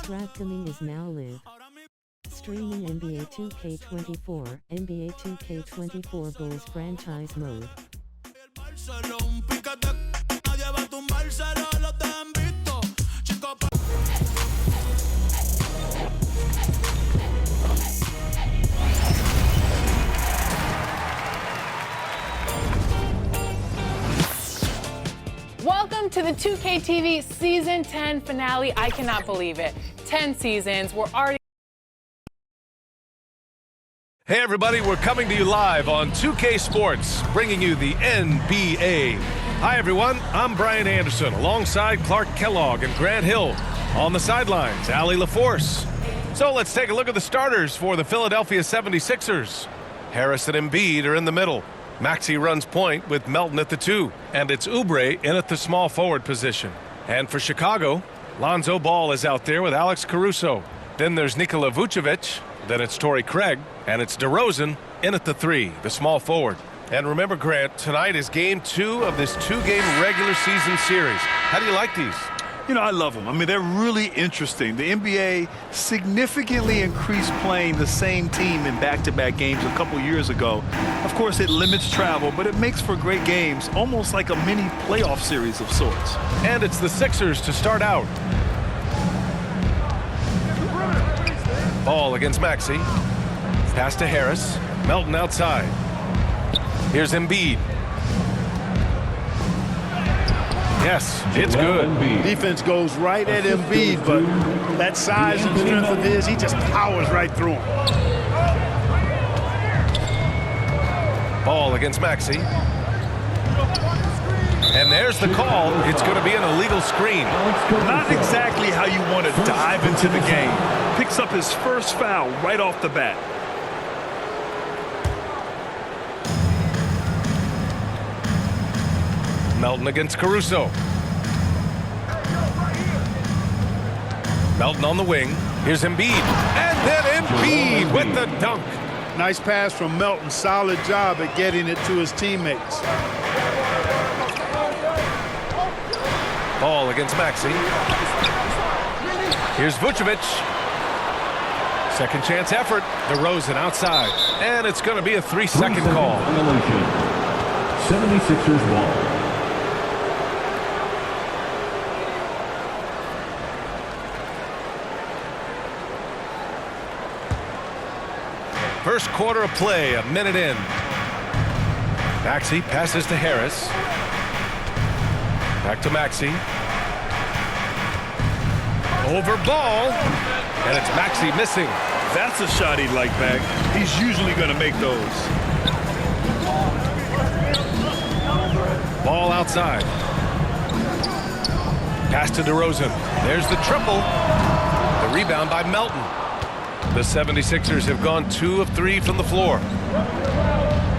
DraftKings is now live. Streaming NBA 2K24, NBA 2K24 Bulls franchise mode. Welcome to the 2K TV Season 10 finale. I cannot believe it. 10 seasons. We're already... Hey everybody, we're coming to you live on 2K Sports, bringing you the NBA. Hi everyone, I'm Brian Anderson, alongside Clark Kellogg and Grant Hill. On the sidelines, Allie LaForce. So let's take a look at the starters for the Philadelphia 76ers. Harris and Embiid are in the middle. Maxey runs point with Melton at the 2, and it's Oubre in at the small forward position. And for Chicago, Lonzo Ball is out there with Alex Caruso. Then there's Nikola Vucevic, then it's Torrey Craig, and it's DeRozan in at the 3, the small forward. And remember, Grant, tonight is game 2 of this 2-game regular season series. How do you like these? You know, I love them. I mean, they're really interesting. The NBA significantly increased playing the same team in back-to-back games a couple years ago. Of course, it limits travel, but it makes for great games, almost like a mini playoff series of sorts. And it's the Sixers to start out. Ball against Maxey. Pass to Harris. Melton outside. Here's Embiid. Yes, it's good. Defense goes right at Embiid, but that size and strength of his, he just powers right through him. Ball against Maxey. And there's the call. It's going to be an illegal screen. Not exactly how you want to dive into the game. Picks up his first foul right off the bat. Melton against Caruso. Melton on the wing. Here's Embiid. And then Embiid with the dunk. Nice pass from Melton. Solid job at getting it to his teammates. Ball against Maxey. Here's Vucevic. Second chance effort. DeRozan outside. And it's going to be a 3-second call. 76ers ball. First quarter of play, a minute in. Maxey passes to Harris. Back to Maxey. Over Ball. And it's Maxey missing. That's a shot he'd like back. He's usually going to make those. Ball outside. Pass to DeRozan. There's the triple. The rebound by Melton. The 76ers have gone 2 of 3 from the floor.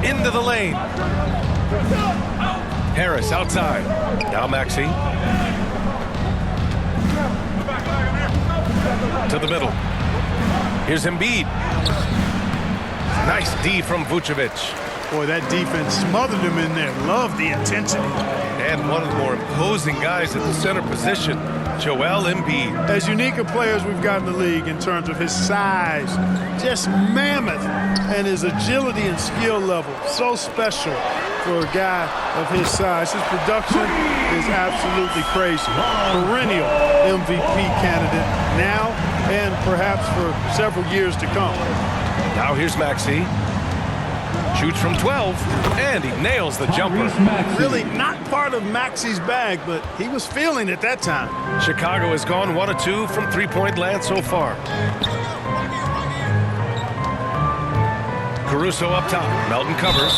Into the lane. Harris outside. Now Maxey. To the middle. Here's Embiid. Nice D from Vucevic. Boy, that defense smothered him in there. Love the intensity. And one of the more imposing guys at the center position, Joel Embiid. As unique a player as we've got in the league in terms of his size, just mammoth, and his agility and skill level. So special for a guy of his size. His production is absolutely crazy. Perennial MVP candidate now and perhaps for several years to come. Now here's Maxey. Shoots from 12, and he nails the jumper. Really not part of Maxey's bag, but he was feeling it that time. Chicago has gone 1 of 2 from three-point land so far. Caruso up top. Melton covers,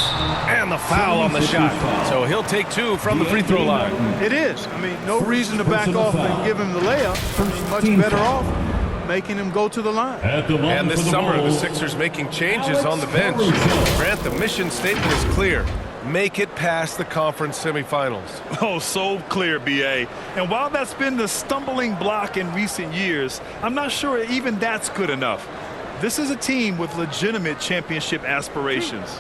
and the foul on the shot. So he'll take 2 from the free throw line. It is. I mean, no reason to back off and give him the layup. He's much better off making him go to the line. And this summer, the Sixers making changes on the bench. Grant, the mission statement is clear. Make it past the conference semifinals. Oh, so clear, B.A. And while that's been the stumbling block in recent years, I'm not sure even that's good enough. This is a team with legitimate championship aspirations.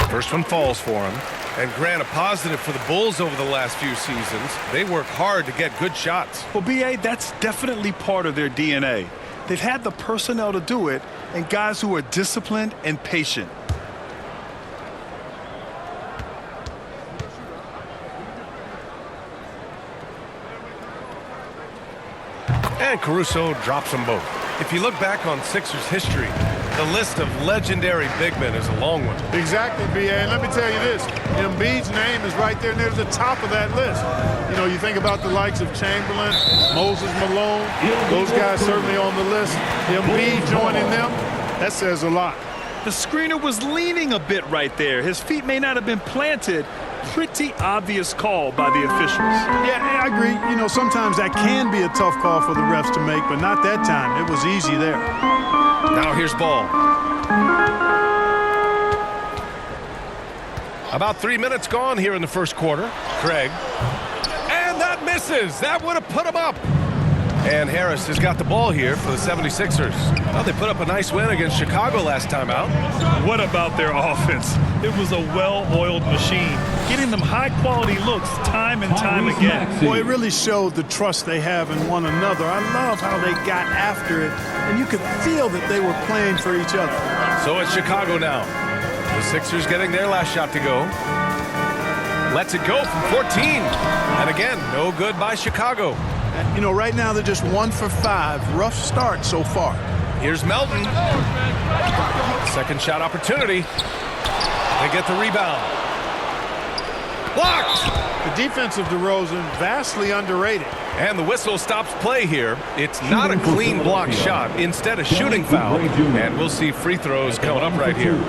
First one falls for him. And Grant, a positive for the Bulls over the last few seasons. They work hard to get good shots. Well, B.A., that's definitely part of their DNA. They've had the personnel to do it and guys who are disciplined and patient. And Caruso drops them both. If you look back on Sixers history, the list of legendary big men is a long one. Exactly, B.A. And let me tell you this, Embiid's name is right there near the top of that list. You know, you think about the likes of Chamberlain, Moses Malone, those guys certainly on the list. Embiid joining them, that says a lot. The screener was leaning a bit right there. His feet may not have been planted. Pretty obvious call by the officials. Yeah, I agree. You know, sometimes that can be a tough call for the refs to make, but not that time. It was easy there. Now here's Ball. About 3 minutes gone here in the first quarter. Craig. And that misses. That would have put him up. And Harris has got the ball here for the 76ers. Well, they put up a nice win against Chicago last time out. What about their offense? It was a well-oiled machine, getting them high-quality looks time and time again. Boy, it really showed the trust they have in one another. I love how they got after it, and you could feel that they were playing for each other. So it's Chicago now. The Sixers getting their last shot to go. Lets it go from 14. And again, no good by Chicago. You know, right now they're just 1 for 5. Rough start so far. Here's Melton. Second shot opportunity. They get the rebound. Blocked! The defense of DeRozan, vastly underrated. And the whistle stops play here. It's not a clean block shot. Instead, a shooting foul. And we'll see free throws coming up right here.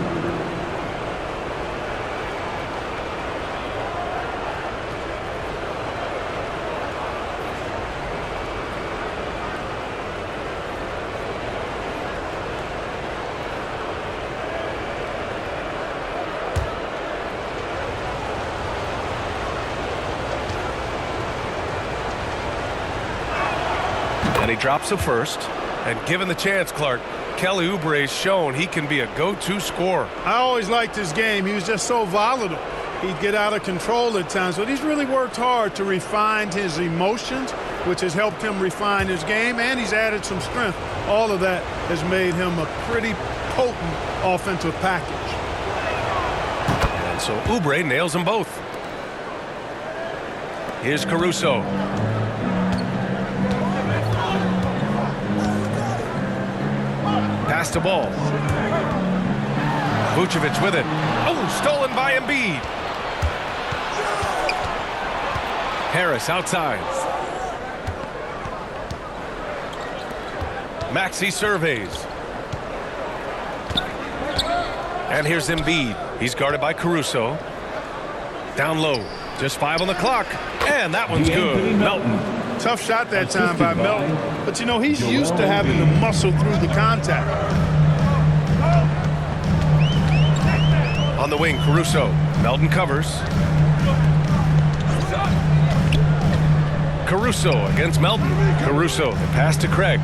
And he drops the first. And given the chance, Clark, Kelly Oubre's shown he can be a go-to scorer. I always liked his game. He was just so volatile. He'd get out of control at times, but he's really worked hard to refine his emotions, which has helped him refine his game, and he's added some strength. All of that has made him a pretty potent offensive package. And so Oubre nails them both. Here's Caruso. Pass the ball. Vucevic with it. Oh, stolen by Embiid. Harris outside. Maxey surveys. And here's Embiid. He's guarded by Caruso. Down low. Just 5 on the clock. And that one's good. Melton. Tough shot that time by Melton. But, you know, he's used to having to muscle through the contact. On the wing, Caruso. Melton covers. Caruso against Melton. Caruso, the pass to Craig.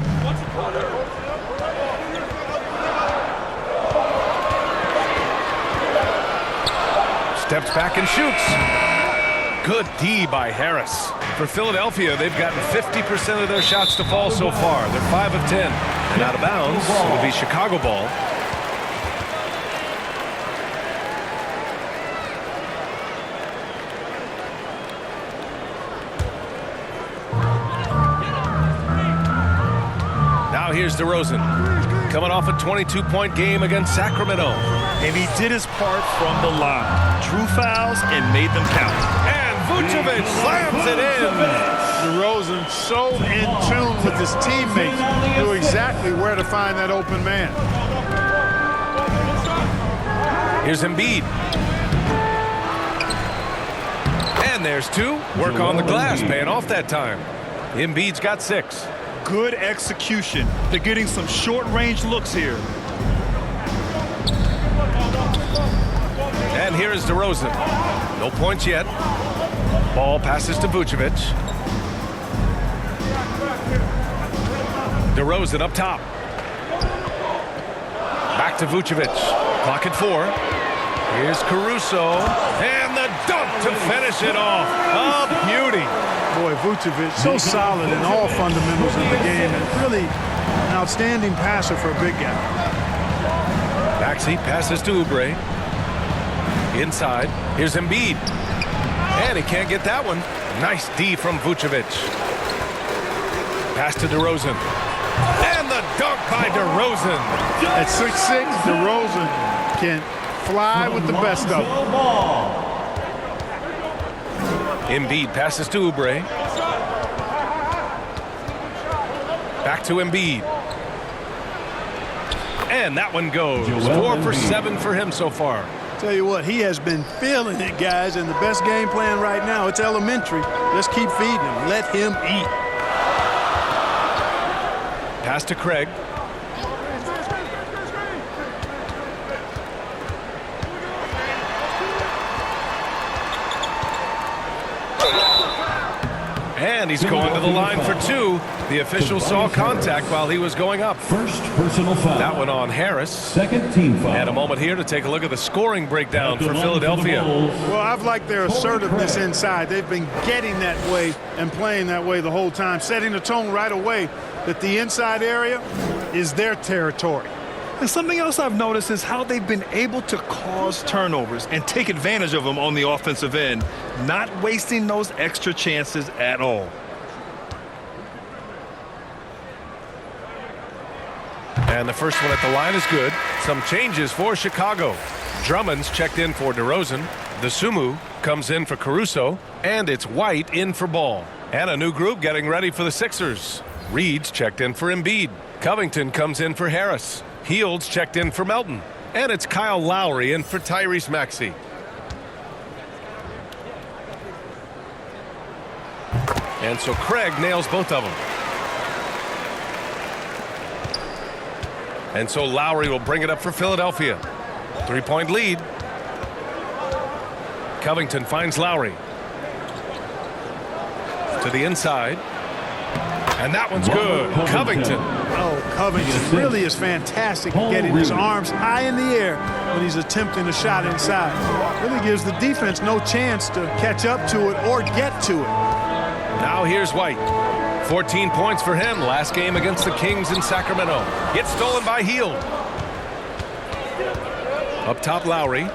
Steps back and shoots. Good D by Harris. For Philadelphia, they've gotten 50% of their shots to fall so far. They're 5 of 10. And out of bounds, it'll be Chicago ball. Now here's DeRozan, coming off a 22-point game against Sacramento. And he did his part from the line. Drew fouls and made them count. And Vucevic slams it in. DeRozan so in tune with his teammates, knew exactly where to find that open man. Here's Embiid. And there's 2. Work on the glass, paying off that time. Embiid's got 6. Good execution. They're getting some short-range looks here. And here is DeRozan. No points yet. Ball passes to Vucevic. DeRozan up top. Back to Vucevic. Clock at 4. Here's Caruso, and the dunk to finish it off. A beauty. Boy, Vucevic, so solid in all fundamentals in the game, and really an outstanding passer for a big guy. Maxey passes to Oubre. Inside, here's Embiid. And he can't get that one. Nice D from Vucevic. Pass to DeRozan. And the dunk by DeRozan. At 6'6", DeRozan can fly with the best of them. Embiid passes to Oubre. Back to Embiid. And that one goes. 4 for 7 for him so far. Tell you what, he has been feeling it, guys, and the best game plan right now, it's elementary. Just keep feeding him. Let him eat. Pass to Craig. And he's going to the line for 2. The official saw contact while he was going up. First personal foul. That one on Harris. Second team foul. And a moment here to take a look at the scoring breakdown for Philadelphia. Well, I've liked their assertiveness inside. They've been getting that way and playing that way the whole time, setting the tone right away that the inside area is their territory. And something else I've noticed is how they've been able to cause turnovers and take advantage of them on the offensive end, not wasting those extra chances at all. And the first one at the line is good. Some changes for Chicago. Drummond's checked in for DeRozan. Dosunmu comes in for Caruso. And it's White in for Ball. And a new group getting ready for the Sixers. Reed's checked in for Embiid. Covington comes in for Harris. Hield's checked in for Melton. And it's Kyle Lowry in for Tyrese Maxey. And so Craig nails both of them. And so Lowry will bring it up for Philadelphia. 3-point lead. Covington finds Lowry. To the inside. And that one's good. Covington. Oh, Covington really is fantastic at getting his arms high in the air when he's attempting a shot inside. Really gives the defense no chance to catch up to it or get to it. Now here's White. 14 points for him last game against the Kings in Sacramento. Gets stolen by Hield. Up top, Lowry.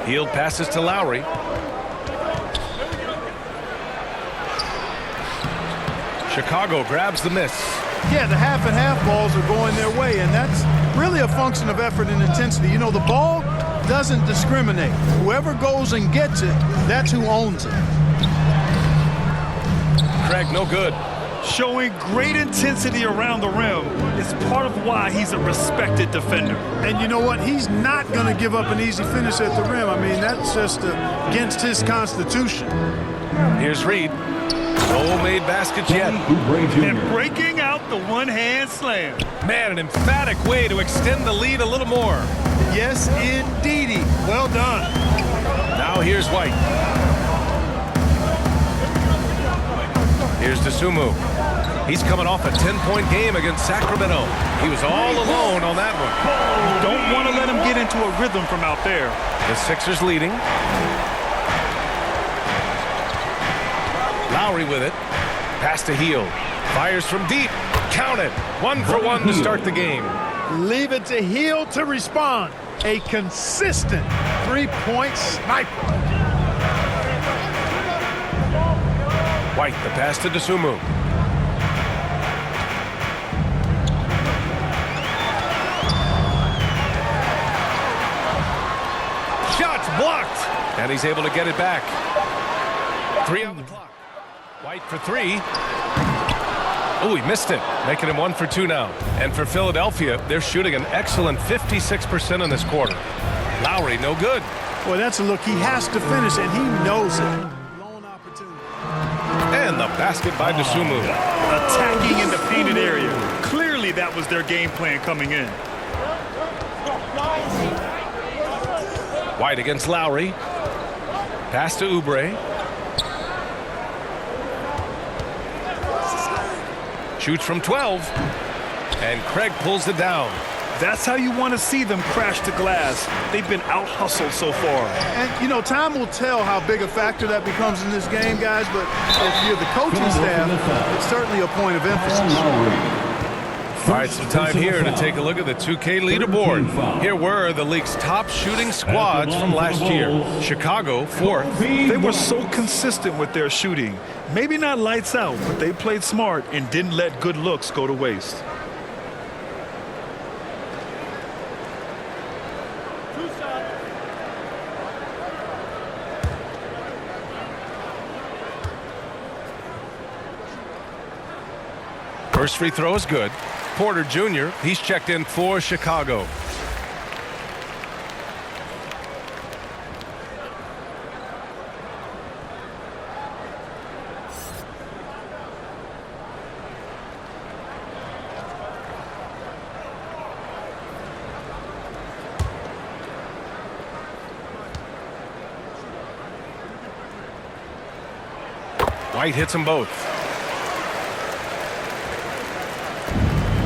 Hield passes to Lowry. Chicago grabs the miss. Yeah, the half and half balls are going their way, and that's really a function of effort and intensity. You know, the ball doesn't discriminate. Whoever goes and gets it, that's who owns it. Craig, no good. Showing great intensity around the rim is part of why he's a respected defender. And you know what? He's not going to give up an easy finish at the rim. I mean, that's just against his constitution. Here's Reed. No made baskets yet. And breaking out the one-hand slam. Man, an emphatic way to extend the lead a little more. Yes, indeedy. Well done. Now here's White. Here's Dosunmu. He's coming off a 10-point game against Sacramento. He was all alone on that one. Don't want to let him get into a rhythm from out there. The Sixers leading. Lowry with it. Pass to Hield. Fires from deep. Count it. 1 for 1 to start the game. Leave it to Hield to respond. A consistent three-point sniper. White, the pass to Dosunmu. Shots blocked. And he's able to get it back. 3 on the clock. White for 3. Oh, he missed it, making him 1 for 2 now. And for Philadelphia, they're shooting an excellent 56% in this quarter. Lowry, no good. Boy, that's a look he has to finish, and he knows it. Lone opportunity. And the basket by Dosunmu. Attacking in the painted area. Clearly that was their game plan coming in. White against Lowry. Pass to Oubre. Shoots from 12. And Craig pulls it down. That's how you want to see them crash the glass. They've been out-hustled so far. And, you know, time will tell how big a factor that becomes in this game, guys, but if you're the coaching staff, it's certainly a point of emphasis. All right, some time here to take a look at the 2K leaderboard. Here were the league's top shooting squads from last year. Chicago, 4th. They were so consistent with their shooting. Maybe not lights out, but they played smart and didn't let good looks go to waste. First free throw is good. Porter Jr., he's checked in for Chicago. White hits them both.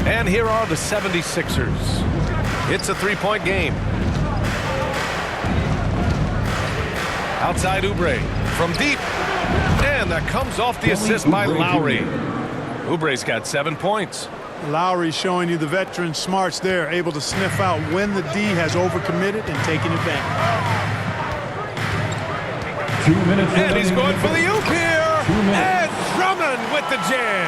And here are the 76ers. It's a three-point game. Outside Oubre from deep. And that comes off the assist by Lowry. Oubre's got 7 points. Lowry showing you the veteran smarts there, able to sniff out when the D has overcommitted and taking advantage. 2 minutes. And he's going for the oop here. And Drummond with the jam.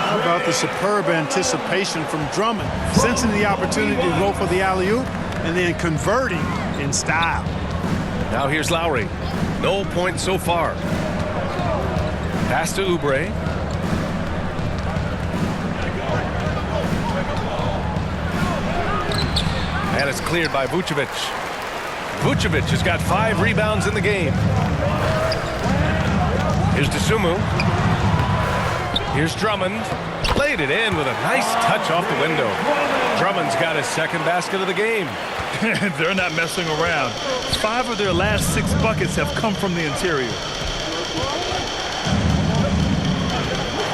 How about the superb anticipation from Drummond, sensing the opportunity to go for the alley-oop and then converting in style. Now here's Lowry. No points so far. Pass to Oubre. And it's cleared by Vucevic. Vucevic has got 5 rebounds in the game. Here's Dosunmu. Here's Drummond. Played it in with a nice touch off the window. Drummond's got his second basket of the game. They're not messing around. 5 of their last 6 buckets have come from the interior.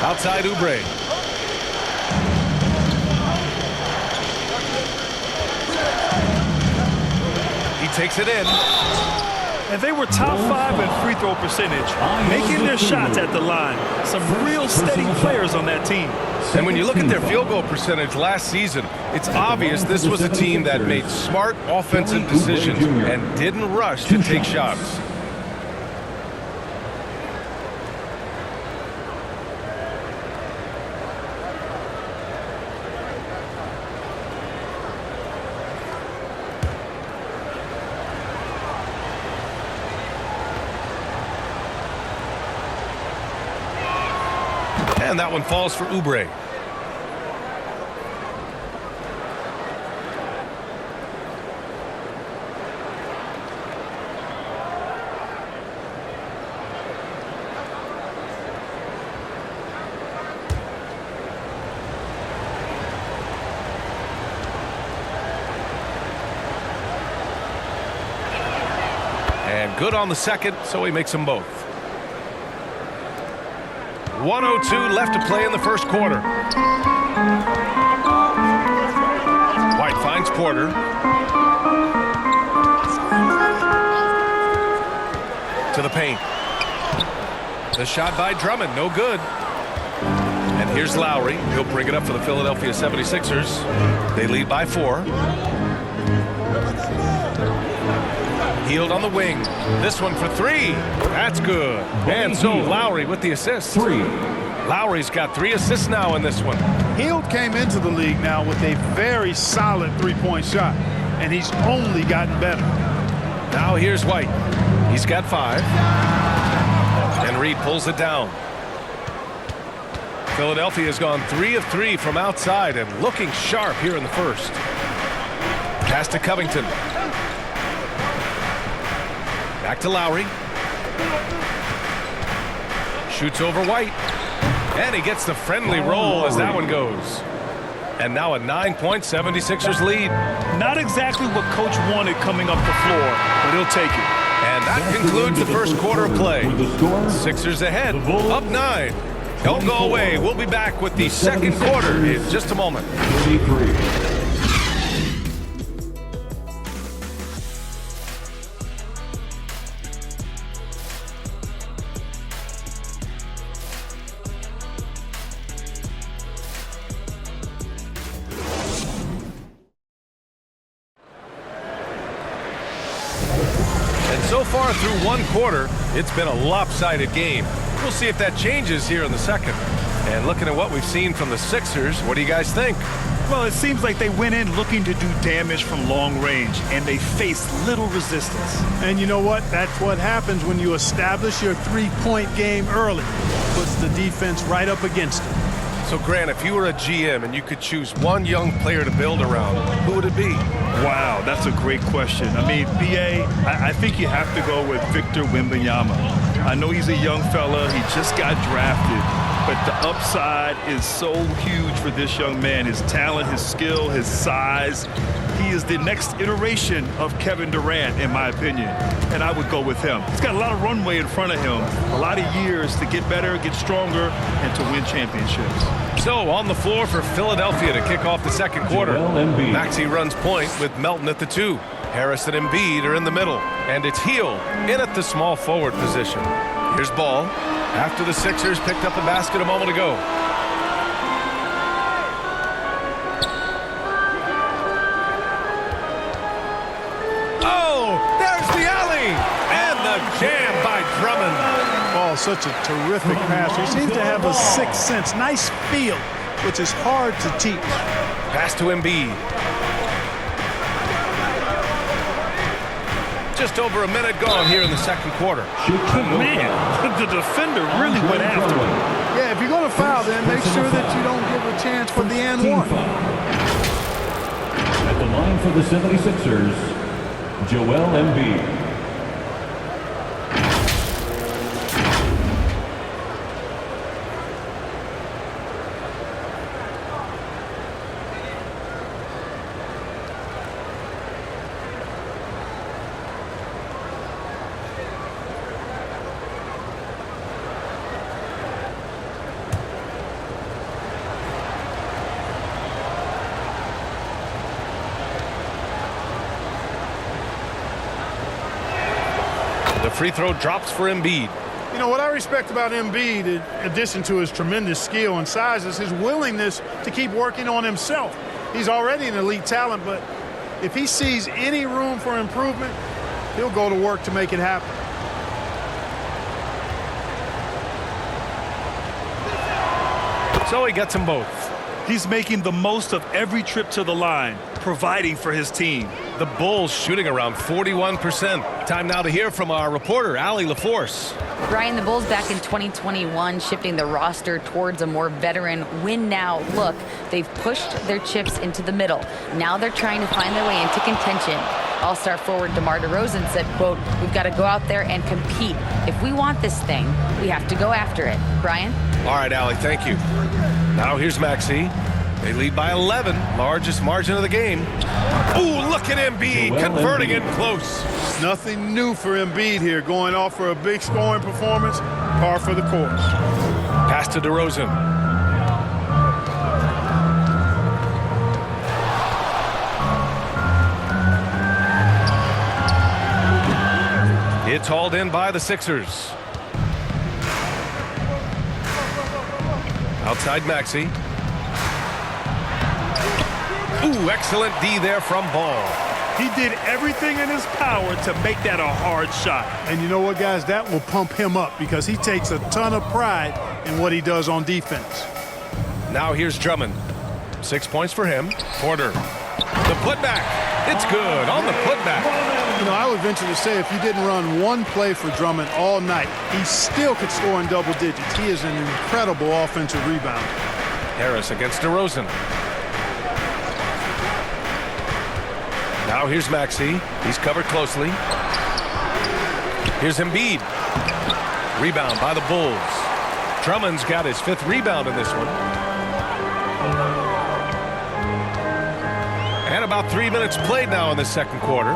Outside Oubre. He takes it in. And they were top 5 in free throw percentage, making their shots at the line. Some real steady players on that team. And when you look at their field goal percentage last season, it's obvious this was a team that made smart offensive decisions and didn't rush to take shots. And that one falls for Oubre. And good on the second, so he makes them both. 1:02 left to play in the first quarter. White finds Porter. To the paint. The shot by Drummond, no good. And here's Lowry. He'll bring it up for the Philadelphia 76ers. They lead by 4. Hield on the wing. This one for 3. That's good. And so Lowry with the assist. 3. Lowry's got 3 assists now in this one. Hield came into the league now with a very solid three-point shot, and he's only gotten better. Now here's White. He's got 5. And Reed pulls it down. Philadelphia has gone 3 of 3 from outside and looking sharp here in the first. Pass to Covington. Back to Lowry. Shoots over White. And he gets the friendly roll as that one goes. And now a 9-point 76ers lead. Not exactly what coach wanted coming up the floor, but he'll take it. And that concludes the first quarter of play. Sixers ahead, up 9. Don't go away. We'll be back with the second quarter in just a moment. 33. far through one quarter, it's been a lopsided game. We'll see if that changes here in the second. And looking at what we've seen from the Sixers, what do you guys think? Well, it seems like they went in looking to do damage from long range, and they faced little resistance. And you know what? That's what happens when you establish your three-point game early. Puts the defense right up against it. So, Grant, if you were a GM and you could choose one young player to build around, who would it be? Wow, that's a great question. I mean, B.A., I think you have to go with Victor Wembanyama. I know he's a young fella. He just got drafted. But the upside is so huge for this young man. His talent, his skill, his size. He is the next iteration of Kevin Durant, in my opinion. And I would go with him. He's got a lot of runway in front of him. A lot of years to get better, get stronger, and to win championships. So, on the floor for Philadelphia to kick off the second quarter. Maxey runs point with Melton at the 2. Harris and Embiid are in the middle. And it's Hield in at the small forward position. Here's Ball. After the Sixers picked up the basket a moment ago. Oh, there's the alley! And the jam by Drummond. Oh, such a terrific passer. He seems to have a sixth sense. Nice feel, which is hard to teach. Pass to Embiid. Just over a minute gone here in the second quarter. Man, the defender really went after him. Yeah, if you're going to foul, then make sure that you don't give a chance for the and one. At the line for the 76ers, Joel Embiid. The free throw drops for Embiid. You know, what I respect about Embiid, in addition to his tremendous skill and size, is his willingness to keep working on himself. He's already an elite talent, but if he sees any room for improvement, he'll go to work to make it happen. So he gets them both. He's making the most of every trip to the line, providing for his team. The Bulls shooting around 41%. Time now to hear from our reporter, Allie LaForce. Brian, the Bulls back in 2021 shifting the roster towards a more veteran win-now look. They've pushed their chips into the middle. Now they're trying to find their way into contention. All-star forward DeMar DeRozan said, quote, "We've got to go out there and compete. If we want this thing, we have to go after it." Brian? All right, Allie, thank you. Now here's Maxey. They lead by 11, largest margin of the game. Ooh, look at Embiid converting it close. Nothing new for Embiid here, going off for a big scoring performance, par for the course. Pass to DeRozan. It's hauled in by the Sixers. Outside Maxey. Ooh, excellent D there from Ball. He did everything in his power to make that a hard shot. And you know what, guys? That will pump him up because he takes a ton of pride in what he does on defense. Now here's Drummond. 6 points for him. Porter. The putback. It's good on the putback. You know, I would venture to say if you didn't run one play for Drummond all night, he still could score in double digits. He is an incredible offensive rebounder. Harris against DeRozan. Now here's Maxey. He's covered closely. Here's Embiid. Rebound by the Bulls. Drummond's got his 5th rebound in this one. And about 3 minutes played now in the second quarter.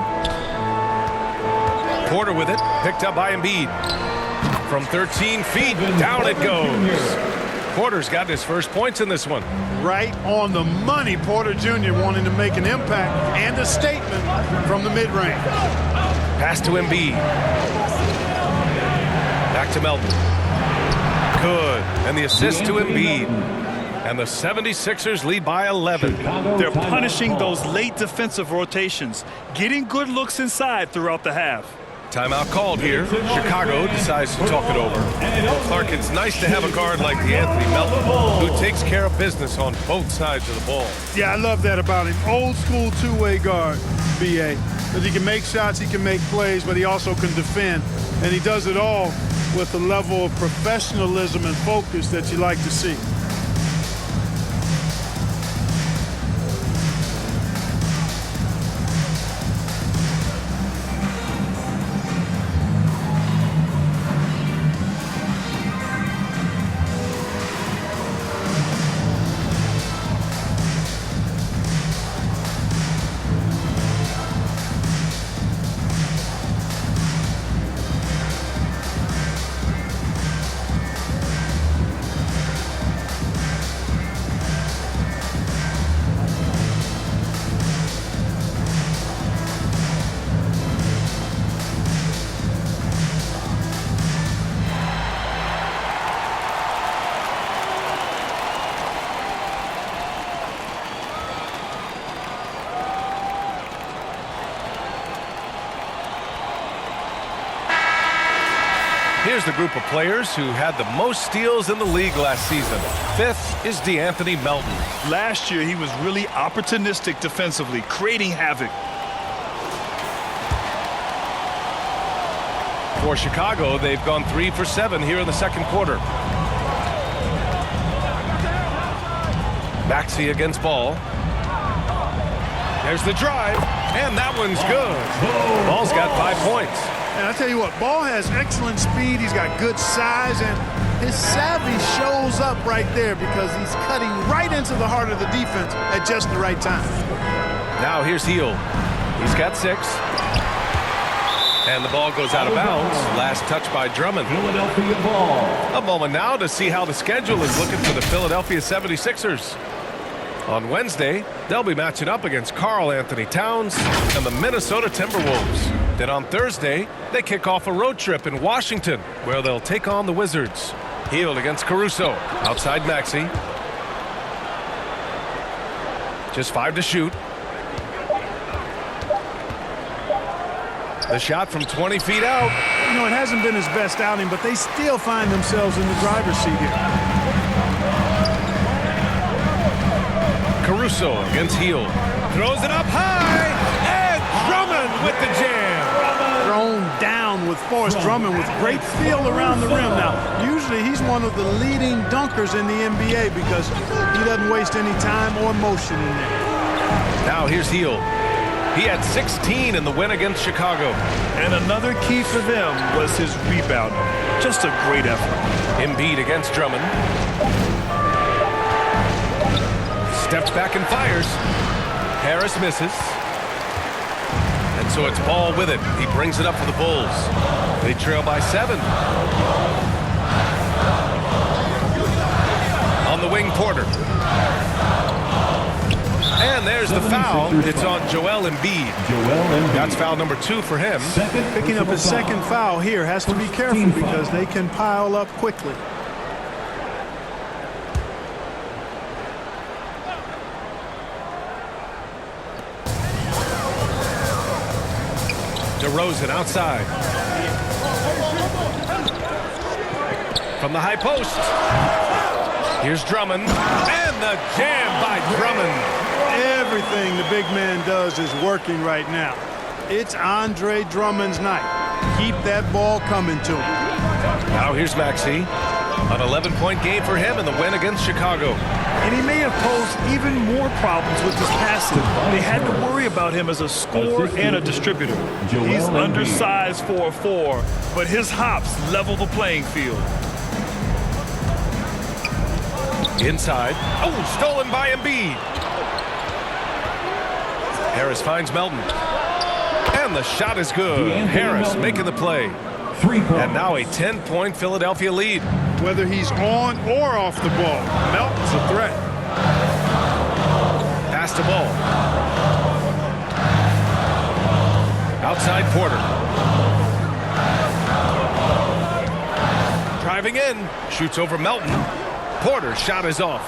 Porter with it, picked up by Embiid. From 13 feet, down it goes. Porter's got his first points in this one. Right on the money, Porter Jr. wanting to make an impact and a statement from the mid-range. Pass to Embiid. Back to Melton. Good. And the assist to Embiid. And the 76ers lead by 11. They're punishing those late defensive rotations, getting good looks inside throughout the half. Timeout called here. Chicago decides to talk it over. Clark, it's nice to have a guard like DeAnthony Melton who takes care of business on both sides of the ball. Yeah, I love that about him. Old school two-way guard, B.A. Because he can make shots, he can make plays, but he also can defend. And he does it all with a level of professionalism and focus that you like to see. Here's the group of players who had the most steals in the league last season. Fifth is DeAnthony Melton. Last year, he was really opportunistic defensively, creating havoc. For Chicago, they've gone 3 for 7 here in the second quarter. Maxey against Ball. There's the drive, and that one's good. Ball's got 5 points. And I tell you what, Ball has excellent speed. He's got good size, and his savvy shows up right there because he's cutting right into the heart of the defense at just the right time. Now here's Hield. He's got 6. And the ball goes out of bounds. Last touch by Drummond. Philadelphia ball. A moment now to see how the schedule is looking for the Philadelphia 76ers. On Wednesday, they'll be matching up against Karl Anthony Towns and the Minnesota Timberwolves. Then on Thursday, they kick off a road trip in Washington, where they'll take on the Wizards. Hield against Caruso. Outside Maxey. Just 5 to shoot. The shot from 20 feet out. You know, it hasn't been his best outing, but they still find themselves in the driver's seat here. Caruso against Hield. Throws it up high, and Drummond with the jam. Thrown down with force. Drummond with great feel around the rim. Now, usually he's one of the leading dunkers in the NBA because he doesn't waste any time or motion in there. Now here's Hield. He had 16 in the win against Chicago. And another key for them was his rebounding. Just a great effort. Embiid against Drummond. Steps back and fires. Harris misses. And so it's Ball with it. He brings it up for the Bulls. They trail by 7. On the wing, Porter. And there's the foul. It's on Joel Embiid. That's foul number 2 for him. Picking up his second foul here. Has to be careful because they can pile up quickly. DeRozan outside. From the high post. Here's Drummond. And the jam by Drummond. Everything the big man does is working right now. It's Andre Drummond's night. Keep that ball coming to him. Now here's Maxey. An 11-point game for him in the win against Chicago. And he may have posed even more problems with his passing. They had to worry about him as a scorer and a distributor. He's undersized for a 4, but his hops level the playing field. Inside. Oh, stolen by Embiid. Harris finds Melton. And the shot is good. Harris making the play. And now a 10-point Philadelphia lead. Whether he's on or off the ball, Melton's a threat. Pass to Ball. Outside Porter. Driving in. Shoots over Melton. Porter's shot is off.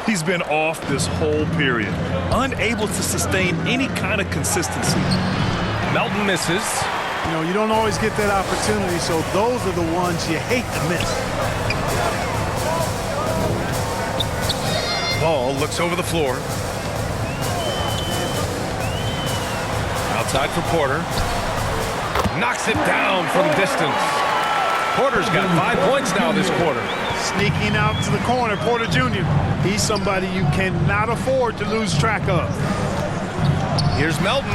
He's been off this whole period, unable to sustain any kind of consistency. Melton misses. You know, you don't always get that opportunity, so those are the ones you hate to miss. Ball looks over the floor. Outside for Porter. Knocks it down from distance. Porter's got 5 points now this quarter. Sneaking out to the corner, Porter Jr. He's somebody you cannot afford to lose track of. Here's Melton,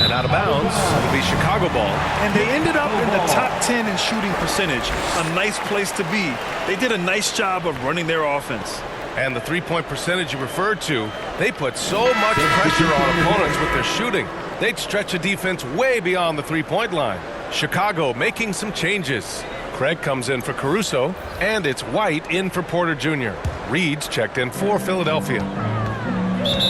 and out of bounds. It'll be Chicago ball. And they ended up in the top 10 in shooting percentage. A nice place to be. They did a nice job of running their offense. And the three-point percentage you referred to, they put so much pressure on opponents with their shooting. They'd stretch a defense way beyond the three-point line. Chicago making some changes. Craig comes in for Caruso, and it's White in for Porter Jr. Reed's checked in for Philadelphia.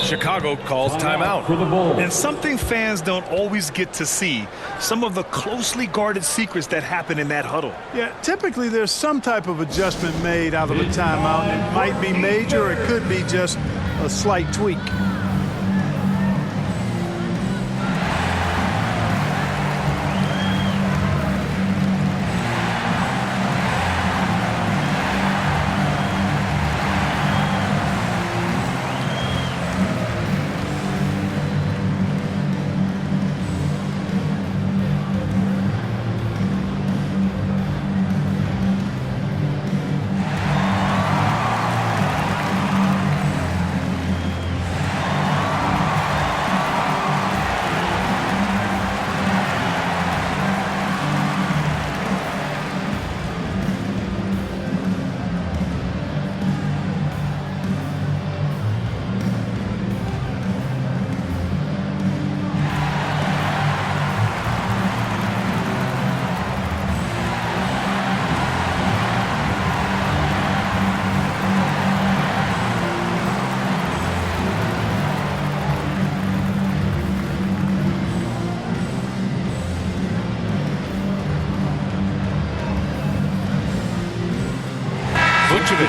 Chicago calls timeout. For the Bulls. And something fans don't always get to see, some of the closely guarded secrets that happen in that huddle. Yeah, typically there's some type of adjustment made out of a timeout. It might be major, or it could be just a slight tweak.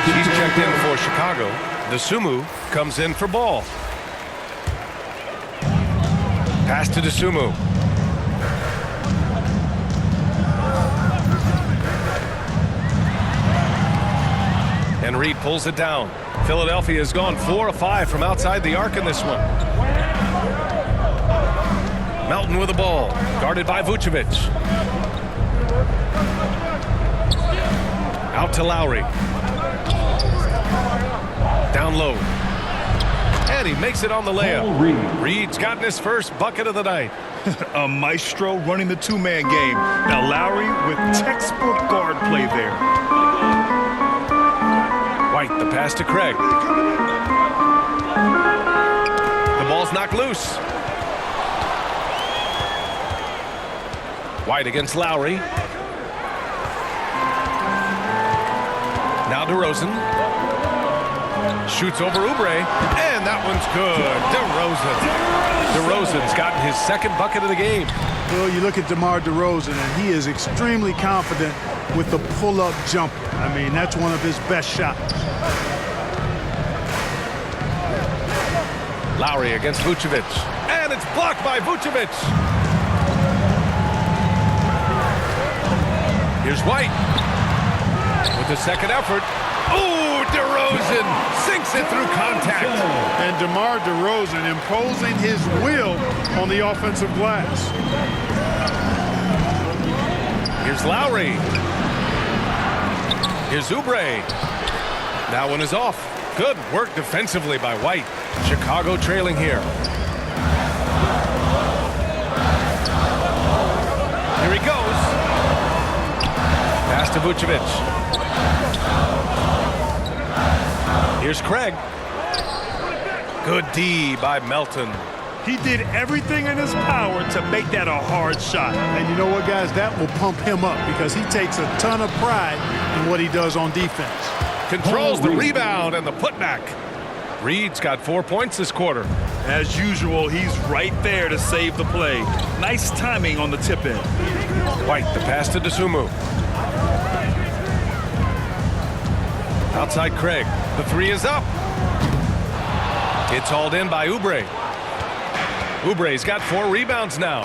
He's checked in for Chicago. Dosunmu comes in for Ball. Pass to Dosunmu. And Reed pulls it down. Philadelphia has gone 4 of 5 from outside the arc in this one. Melton with the ball, guarded by Vucevic. Out to Lowry. Down low. And he makes it on the layup. Reed's gotten his first bucket of the night. A maestro running the two-man game. Now Lowry with textbook guard play there. White, the pass to Craig. The ball's knocked loose. White against Lowry. Now DeRozan. Shoots over Oubre, and that one's good. DeRozan's gotten his second bucket of the game. Well, you look at DeMar DeRozan, and he is extremely confident with the pull-up jumper. I mean, that's one of his best shots. Lowry against Vucevic, and it's blocked by Vucevic. Here's White with the second effort. Ooh, DeRozan sinks it through contact. And DeMar DeRozan imposing his will on the offensive glass. Here's Lowry. Here's Oubre. That one is off. Good work defensively by White. Chicago trailing here. Here he goes. Pass to Vucevic. Here's Craig. Good D by Melton. He did everything in his power to make that a hard shot. And you know what, guys? That will pump him up because he takes a ton of pride in what he does on defense. Controls the rebound and the putback. Reed's got 4 points this quarter. As usual, he's right there to save the play. Nice timing on the tip-in. White, the pass to Dosunmu. Outside Craig. The three is up. It's hauled in by Oubre. Oubre's got 4 rebounds now.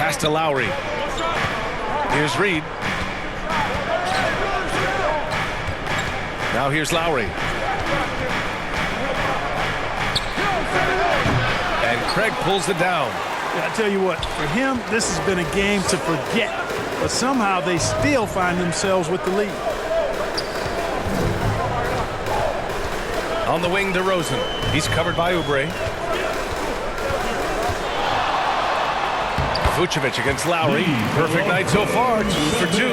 Pass to Lowry. Here's Reed. Now here's Lowry. And Craig pulls it down. Yeah, I tell you what, for him, this has been a game to forget. But somehow they still find themselves with the lead. On the wing, DeRozan. He's covered by Oubre. Vucevic against Lowry. Perfect night so far, 2 for 2.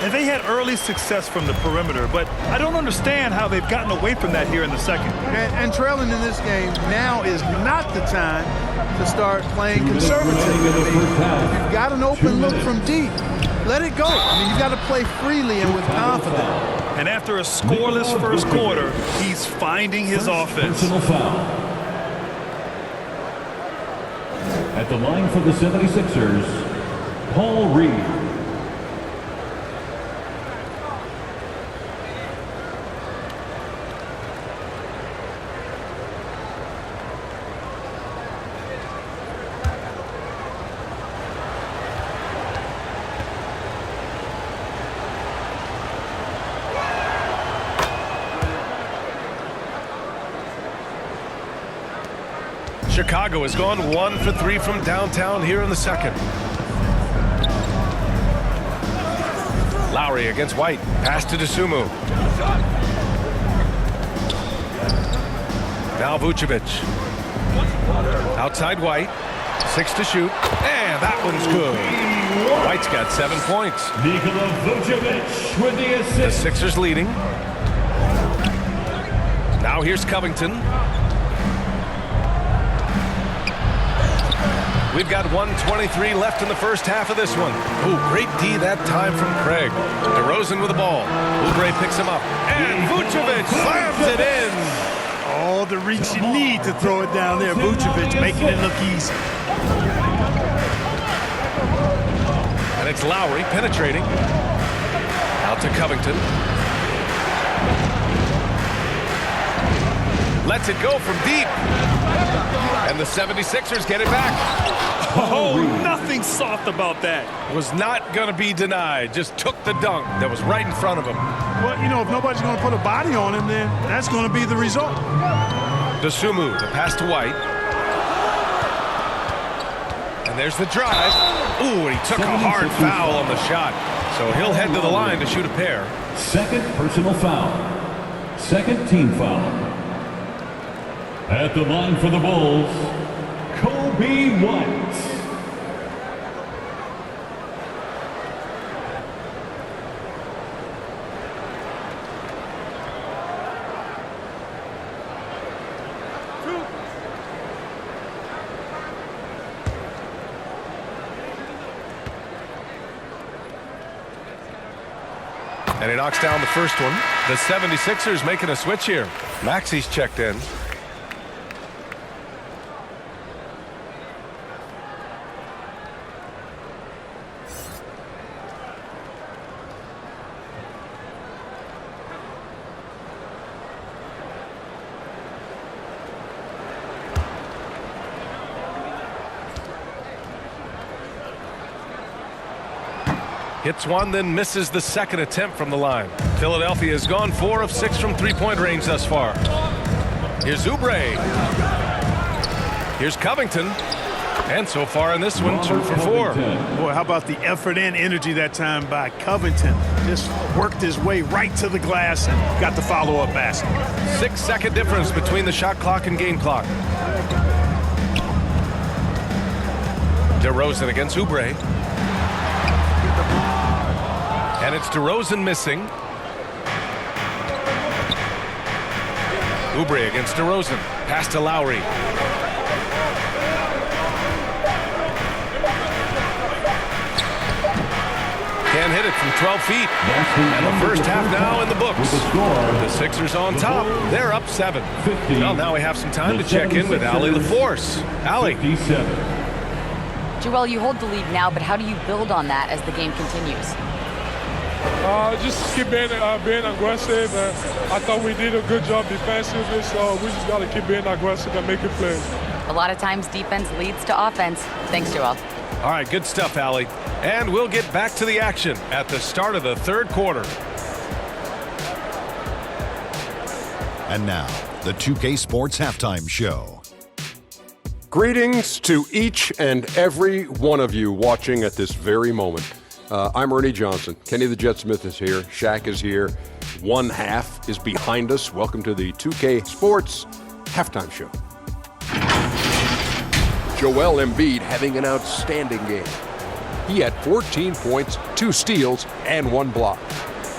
And they had early success from the perimeter, but I don't understand how they've gotten away from that here in the second. And trailing in this game, now is not the time to start playing conservative. If you've got an open look from deep, let it go. I mean, you've got to play freely and with confidence. And after a scoreless first quarter, he's finding his offense. Personal foul. At the line for the 76ers, Paul Reed. Chicago has gone 1 for 3 from downtown here in the second. Lowry against White. Pass to Dosunmu. Now Vucevic. Outside White. 6 to shoot. And that one's good. White's got 7 points. Nikola Vucevic with the The assist. Sixers leading. Now here's Covington. We've got 1:23 left in the first half of this one. Ooh, great D that time from Craig. DeRozan with the ball. Oubre picks him up. And Vucevic slams it in. All the reach you need to throw it down there. Vucevic making it look easy. And it's Lowry penetrating. Out to Covington. Lets it go from deep. And the 76ers get it back. Oh, nothing soft about that. Was not going to be denied. Just took the dunk that was right in front of him. Well, you know, if nobody's going to put a body on him, then that's going to be the result. Dosunmu, the pass to White. And there's the drive. Ooh, he took a hard foul on the shot. So he'll head to the line to shoot a pair. Second personal foul. Second team foul. At the line for the Bulls, Kobe White. And he knocks down the first one. The 76ers making a switch here. Maxi's checked in. Hits one, then misses the second attempt from the line. Philadelphia has gone 4 of 6 from three-point range thus far. Here's Oubre. Here's Covington. And so far in this one, 2 for 4. Boy, how about the effort and energy that time by Covington? Just worked his way right to the glass and got the follow-up basket. 6-second difference between the shot clock and game clock. DeRozan against Oubre. And it's DeRozan missing. Oubre against DeRozan. Pass to Lowry. Can't hit it from 12 feet. And the first half now in the books. The Sixers on top. They're up 7. Well, now we have some time to check in with Allie LaForce. Allie. Joel, you hold the lead now, but how do you build on that as the game continues? Just keep being aggressive. I thought we did a good job defensively, so we just got to keep being aggressive and making plays. A lot of times defense leads to offense. Thanks, Joel. All right, good stuff, Allie. And we'll get back to the action at the start of the third quarter. And now, the 2K Sports Halftime Show. Greetings to each and every one of you watching at this very moment. I'm Ernie Johnson. Kenny the Jet Smith is here. Shaq is here. One half is behind us. Welcome to the 2K Sports Halftime Show. Joel Embiid having an outstanding game. He had 14 points, 2 steals, and 1 block.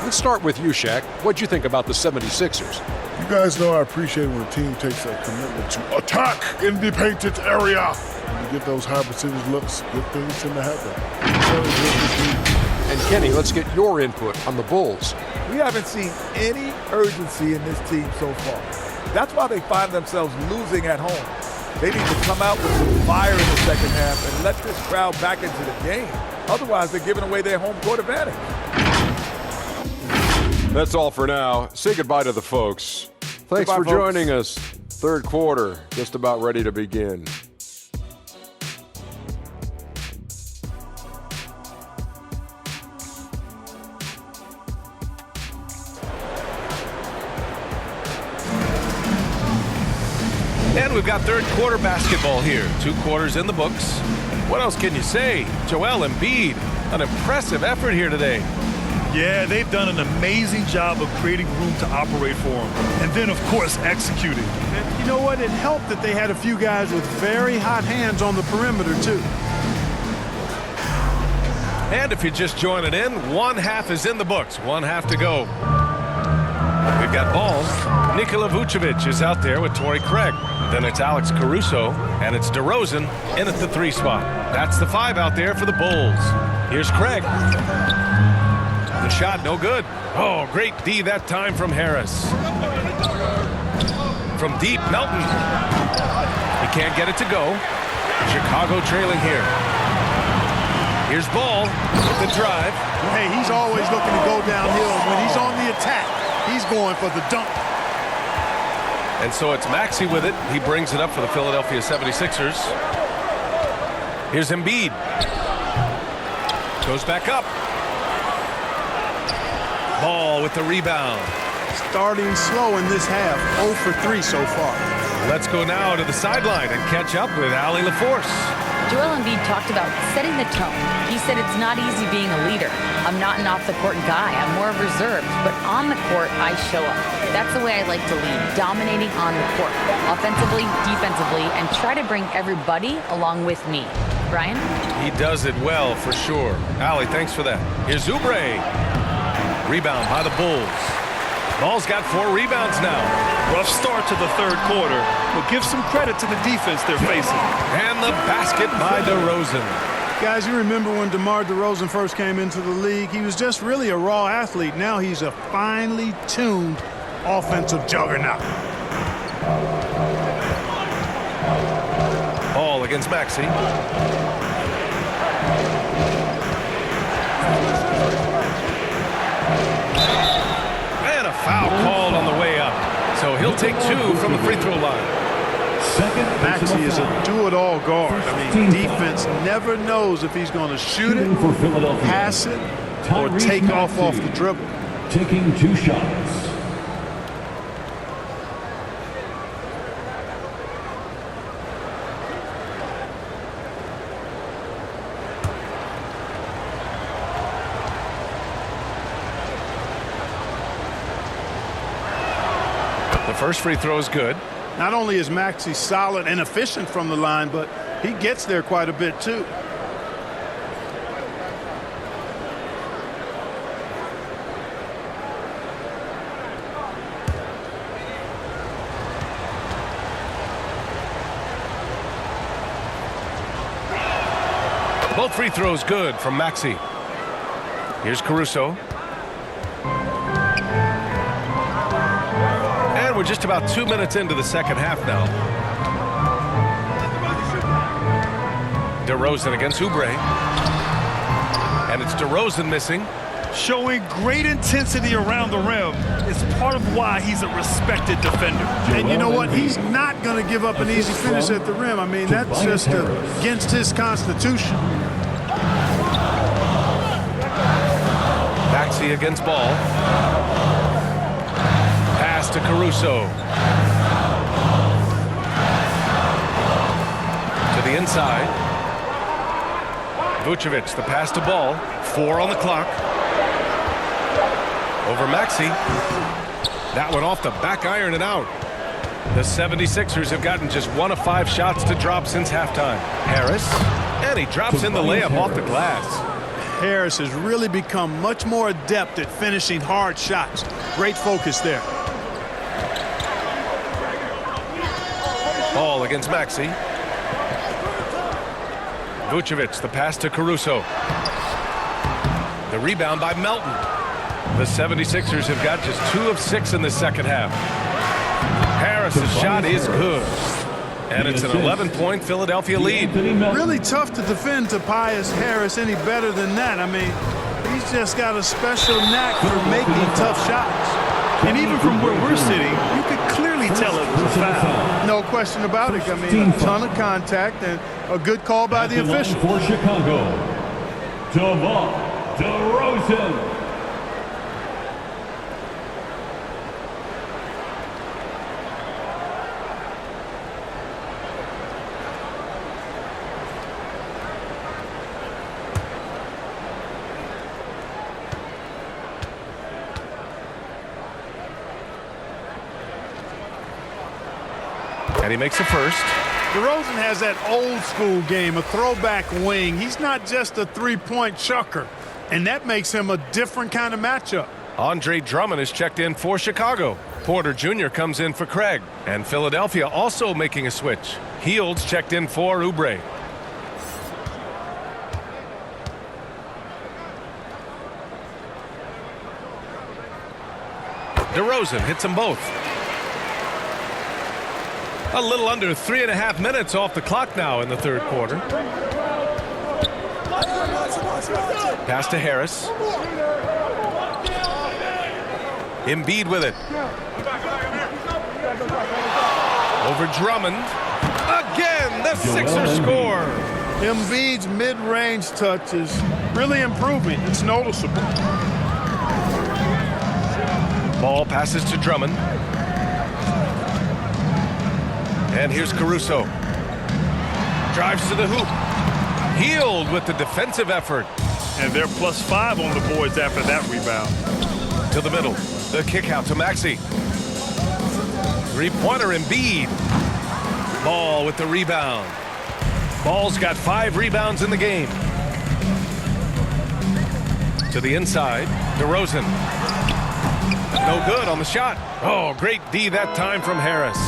Let's start with you, Shaq. What'd you think about the 76ers? You guys know I appreciate when a team takes a commitment to attack in the painted area. When you get those high percentage looks, good things tend to happen. And Kenny, let's get your input on the Bulls. We haven't seen any urgency in this team so far. That's why they find themselves losing at home. They need to come out with some fire in the second half and let this crowd back into the game. Otherwise, they're giving away their home court advantage. That's all for now. Say goodbye to the folks. Thanks for joining us. Third quarter, just about ready to begin. And we've got third quarter basketball here. 2 quarters in the books. What else can you say? Joel Embiid, an impressive effort here today. Yeah, they've done an amazing job of creating room to operate for him. And then, of course, executing. And you know what? It helped that they had a few guys with very hot hands on the perimeter, too. And if you're just joining in, one half is in the books. One half to go. We've got ball. Nikola Vucevic is out there with Torrey Craig. Then it's Alex Caruso, and it's DeRozan in at the 3 spot. That's the 5 out there for the Bulls. Here's Craig. The shot, no good. Oh, great D that time from Harris. From deep, Melton. He can't get it to go. Chicago trailing here. Here's Ball with the drive. Hey, he's always looking to go downhill. When he's on the attack, he's going for the dunk. And so it's Maxey with it. He brings it up for the Philadelphia 76ers. Here's Embiid. Goes back up. Ball with the rebound. Starting slow in this half, 0 for 3 so far. Let's go now to the sideline and catch up with Allie LaForce. Joel Embiid talked about setting the tone. He said it's not easy being a leader. I'm not an off-the-court guy. I'm more reserved. But on the court, I show up. That's the way I like to lead, dominating on the court, offensively, defensively, and try to bring everybody along with me. Brian? He does it well, for sure. Allie, thanks for that. Here's Oubre. Rebound by the Bulls. Ball's got 4 rebounds now. Rough start to the third quarter, but give some credit to the defense they're facing. And the basket by DeRozan. Guys, you remember when DeMar DeRozan first came into the league? He was just really a raw athlete. Now he's a finely tuned offensive juggernaut. Ball against Maxey. And a foul called on the way up. So he'll take 2 from the free throw line. Maxey is a do-it-all guard. I mean, defense never knows if he's going to shoot it, pass it, or take off the dribble. Taking 2 shots. The first free throw is good. Not only is Maxey solid and efficient from the line, but he gets there quite a bit, too. Both free throws good from Maxey. Here's Caruso. And we're just about 2 minutes into the second half now. DeRozan against Oubre. And it's DeRozan missing. Showing great intensity around the rim is part of why he's a respected defender. And you know what? He's not going to give up an easy finish at the rim. I mean, that's just against his constitution. Maxey against Ball. Pass to Caruso. To the inside. Vucevic, the pass to Ball. 4 on the clock. Over Maxey. That one off the back iron and out. The 76ers have gotten just 1 of 5 shots to drop since halftime. Harris, and he drops in the layup off the glass. Harris has really become much more adept at finishing hard shots. Great focus there. Ball against Maxey. Vucevic, the pass to Caruso. The rebound by Melton. The 76ers have got just 2 of 6 in the second half. Harris's shot is good. And it's an 11-point Philadelphia lead. Really tough to defend Tobias Harris any better than that. I mean, he's just got a special knack for making tough shots. And even from where we're sitting, you could clearly tell it was a foul. No question about it. I mean, a ton of contact and a good call by the official. For Chicago, DeMar DeRozan. And he makes the first. DeRozan has that old school game, a throwback wing. He's not just a three-point chucker, and that makes him a different kind of matchup. Andre Drummond is checked in for Chicago. Porter Jr. comes in for Craig. And Philadelphia also making a switch. Hields checked in for Oubre. DeRozan hits them both. A little under 3.5 minutes off the clock now in the third quarter. Pass to Harris. Embiid with it. Over Drummond. Again, the Sixers score. Embiid's mid-range touch is really improving. It's noticeable. Ball passes to Drummond. And here's Caruso. Drives to the hoop. Hield with the defensive effort. And they're +5 on the boards after that rebound. To the middle. The kick out to Maxey. Three-pointer Embiid. Ball with the rebound. Ball's got 5 rebounds in the game. To the inside. DeRozan. No good on the shot. Oh, great D that time from Harris.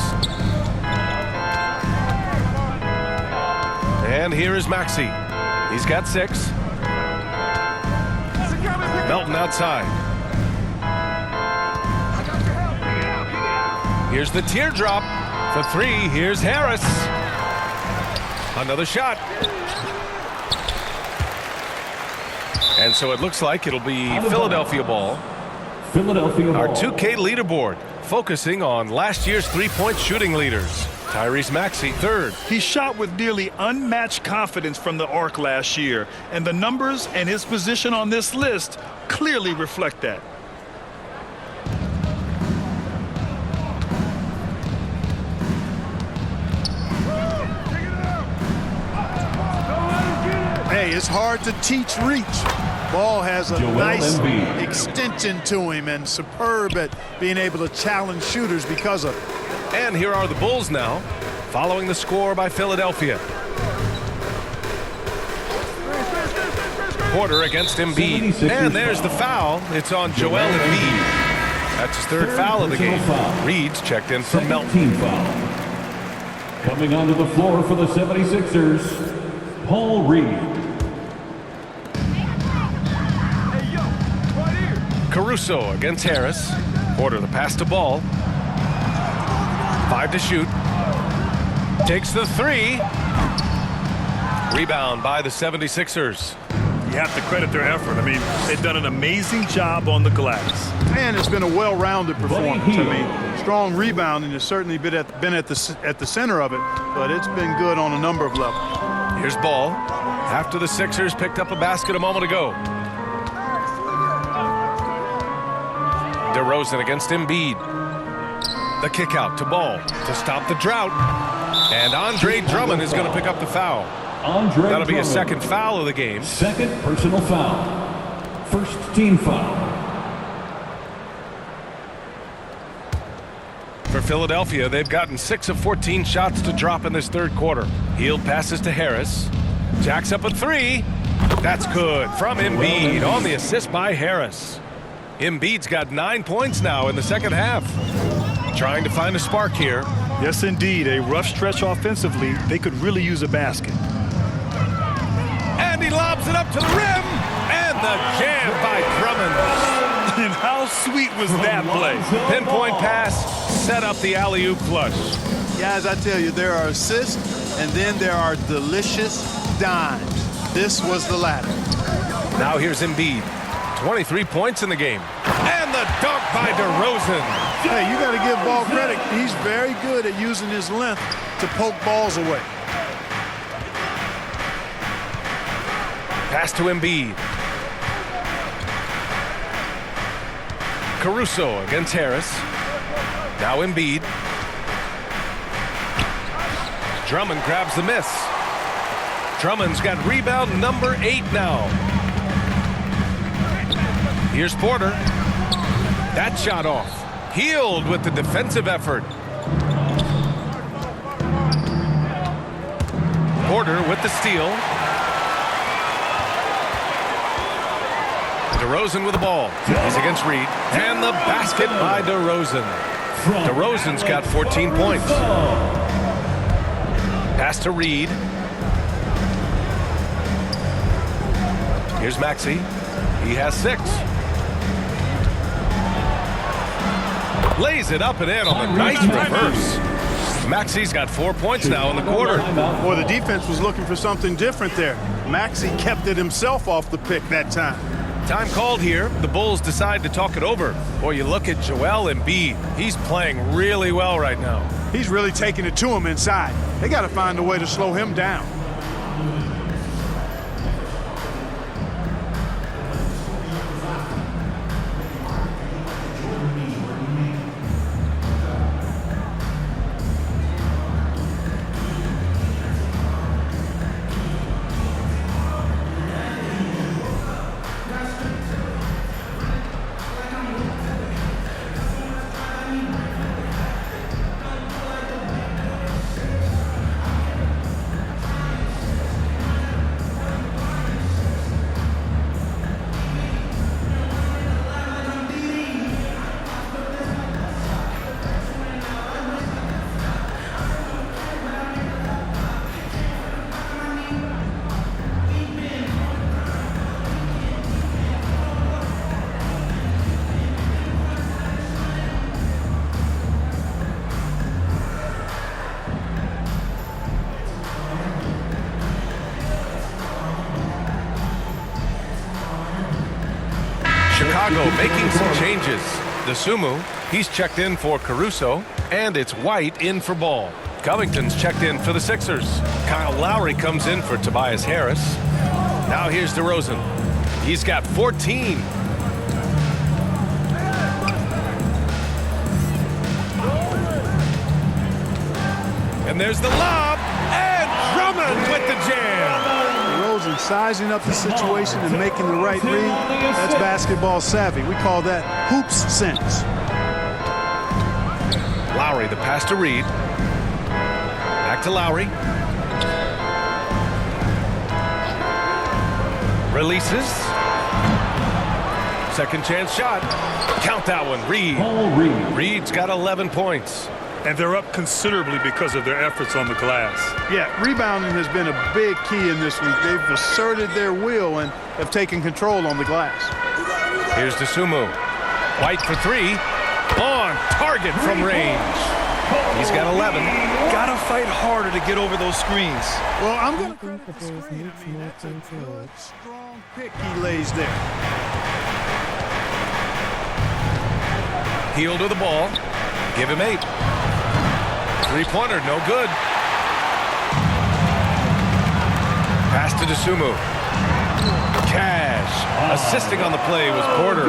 And here is Maxey. He's got 6. Melton outside. Here's the teardrop for 3. Here's Harris. Another shot. And so it looks like it'll be Philadelphia ball. Philadelphia Our ball. 2K leaderboard focusing on last year's three-point shooting leaders. Tyrese Maxey, 3rd. He shot with nearly unmatched confidence from the arc last year, and the numbers and his position on this list clearly reflect that. Hey, it's hard to teach reach. Ball has a Joel nice Embiid. extension to him and superb at being able to challenge shooters because of it. And here are the Bulls now, following the score by Philadelphia. Porter against Embiid. And there's the foul. It's on Joel Embiid. That's his 3rd foul of the game. Reed's checked in for Melton. Team foul. Coming onto the floor for the 76ers, Paul Reed. Caruso against Harris. Porter the pass to Ball. 5 to shoot. Takes the 3. Rebound by the 76ers. You have to credit their effort. I mean, they've done an amazing job on the glass. And it's been a well-rounded performance. I mean, strong rebounding has certainly been at the center of it, but it's been good on a number of levels. Here's Ball after the Sixers picked up a basket a moment ago. DeRozan against Embiid. The kick out to Ball to stop the drought. And Andre Drummond is going to pick up the foul. That'll be a second foul of the game. Second personal foul. First team foul. For Philadelphia, they've gotten 6 of 14 shots to drop in this third quarter. Hield passes to Harris. Jacks up a 3. That's good from Embiid on the assist by Harris. Embiid's got 9 points now in the second half. Trying to find a spark here. Yes, indeed. A rough stretch offensively. They could really use a basket. And he lobs it up to the rim. And the jam by Drummond. And how sweet was that play? Pinpoint pass, set up the alley-oop flush. Guys, I tell you, there are assists, and then there are delicious dimes. This was the latter. Now here's Embiid. 23 points in the game. And the dunk by DeRozan. Hey, you got to give Ball credit. He's very good at using his length to poke balls away. Pass to Embiid. Caruso against Harris. Now Embiid. Drummond grabs the miss. Drummond's got rebound number 8 now. Here's Porter. That shot off. Hield with the defensive effort. Porter with the steal. DeRozan with the ball. He's against Reed. And the basket by DeRozan. DeRozan's got 14 points. Pass to Reed. Here's Maxey. He has 6. Lays it up and in on the nice reverse. Maxey's got 4 points now in the quarter. Boy, the defense was looking for something different there. Maxey kept it himself off the pick that time. Time called here. The Bulls decide to talk it over. Boy, you look at Joel Embiid. He's playing really well right now. He's really taking it to him inside. They got to find a way to slow him down. Chicago making some changes. DeSumo, he's checked in for Caruso, and it's White in for Ball. Covington's checked in for the Sixers. Kyle Lowry comes in for Tobias Harris. Now here's DeRozan. He's got 14. And there's the lob, and Drummond with the jam. DeRozan sizing up the situation and making the right read. That's basketball savvy. We call that hoops sense. Lowry, the pass to Reed. Back to Lowry. Releases. Second chance shot. Count that one. Reed. Reed's got 11 points. And they're up considerably because of their efforts on the glass. Yeah, rebounding has been a big key in this week. They've asserted their will and have taken control on the glass. Here's DeSumo. White for 3. On target from range. He's got 11. Gotta fight harder to get over those screens. Well, I'm going I think the Bulls need some more control. Strong pick he lays there. Hield to the ball. Give him 8. Three-pointer, no good. Pass to Dosunmu. Cash. Assisting on the play was Porter.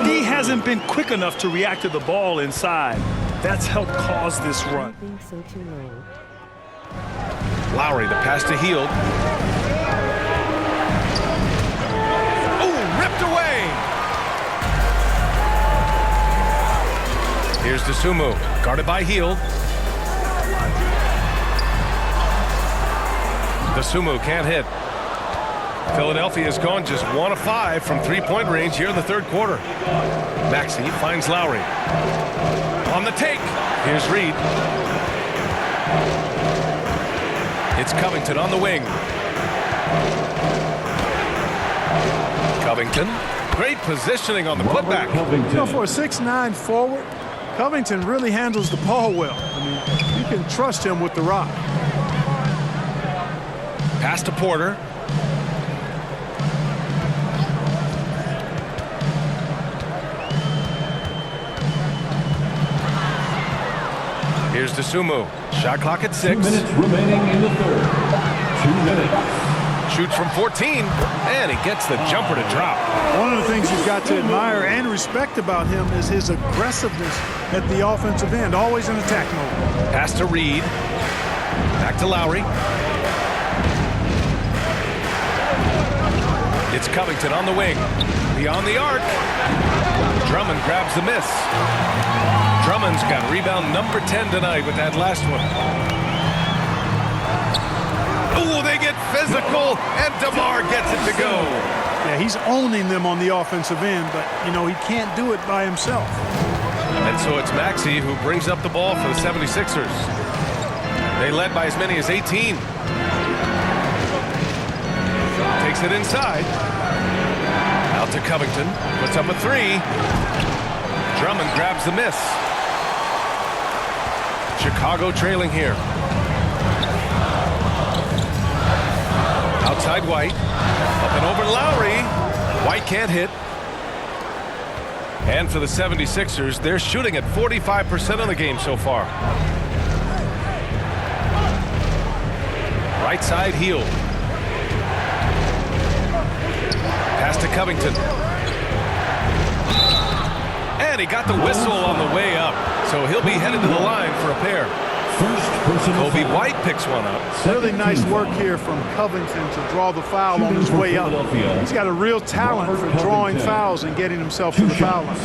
D hasn't been quick enough to react to the ball inside. That's helped cause this run. I think so too low. Lowry, the pass to Hield. Oh, ripped away. Here's Dosunmu, guarded by Hield. Dosunmu can't hit. Philadelphia has gone just 1 of 5 from three-point range here in the third quarter. Maxey finds Lowry. On the take, here's Reed. It's Covington on the wing. Covington, great positioning on the putback. You know, for a 6'9" forward, Covington really handles the ball well. I mean, you can trust him with the rock. Pass to Porter. Here's Dosunmu. Shot clock at 6. 2 minutes remaining in the third. 2 minutes. Shoots from 14, and he gets the jumper to drop. One of the things you've got to admire and respect about him is his aggressiveness at the offensive end, always in attack mode. Pass to Reed. Back to Lowry. It's Covington on the wing. Beyond the arc. Drummond grabs the miss. Drummond's got rebound number 10 tonight with that last one. Oh, they get physical, and DeMar gets it to go. Yeah, he's owning them on the offensive end, but, you know, he can't do it by himself. And so it's Maxey who brings up the ball for the 76ers. They led by as many as 18. Takes it inside. Out to Covington. Puts up a 3. Drummond grabs the miss. Chicago trailing here. Outside White. Up and over Lowry. White can't hit. And for the 76ers, they're shooting at 45% of the game so far. Right side Hield. Pass to Covington. And he got the whistle on the way up. So he'll be headed to the line for a pair. Kobe White picks one up. Really nice work here from Covington to draw the foul on his way up. He's got a real talent for drawing fouls and getting himself to the foul line.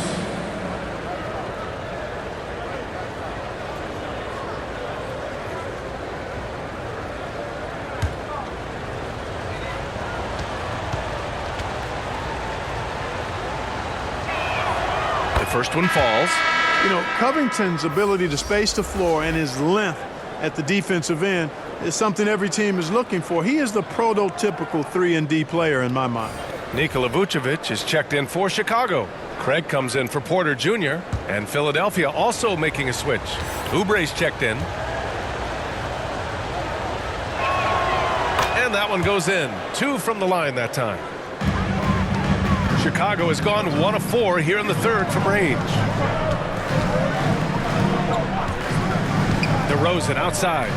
The first one falls. You know, Covington's ability to space the floor and his length at the defensive end is something every team is looking for. He is the prototypical 3-and-D player in my mind. Nikola Vucevic is checked in for Chicago. Craig comes in for Porter Jr. And Philadelphia also making a switch. Oubre's checked in. And that one goes in. 2 from the line that time. Chicago has gone 1 of 4 here in the third from range. DeRozan outside.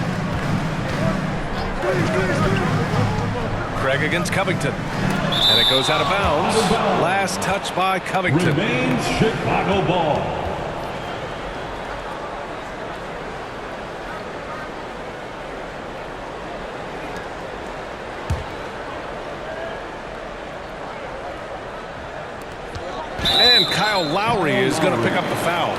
Craig against Covington. And it goes out of bounds. Last touch by Covington. Remains Chicago ball. And Kyle Lowry is going to pick up the foul.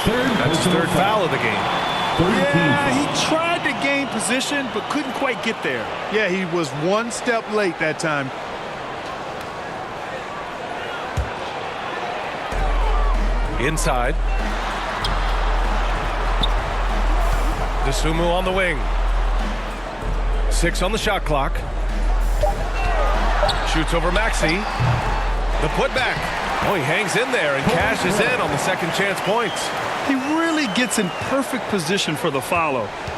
That's his third foul of the game. Yeah, he tried to gain position, but couldn't quite get there. Yeah, he was 1 step late that time. Inside. Dosunmu on the wing. 6 on the shot clock. Shoots over Maxey. The putback. Oh, he hangs in there and cashes in on the second chance points. He really gets in perfect position for the follow.